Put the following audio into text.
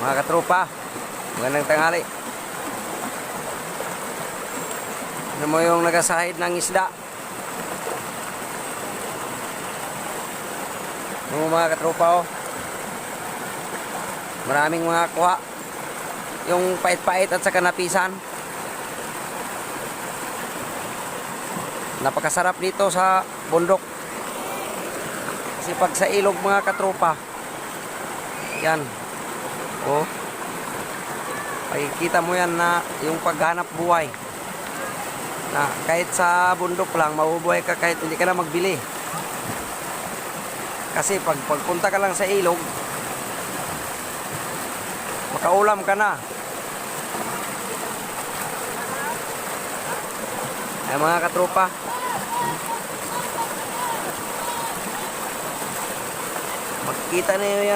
Mga katropa, magandang tanghali. Ano mo yung nagasahid ng isda? Ano mga katropa, oh. Maraming mga kuha. Yung pait-pait at saka napisan. Napakasarap dito sa bundok. Kasi pag sa ilog mga katropa, yan. Oh. Makikita mo yan na yung paghanap buhay. Na kahit sa bundok lang, mabubuhay ka kahit hindi ka na magbili. Kasi pagpunta ka lang sa ilog, makaulam ka na. Ay mga katropa, makikita niyo yan.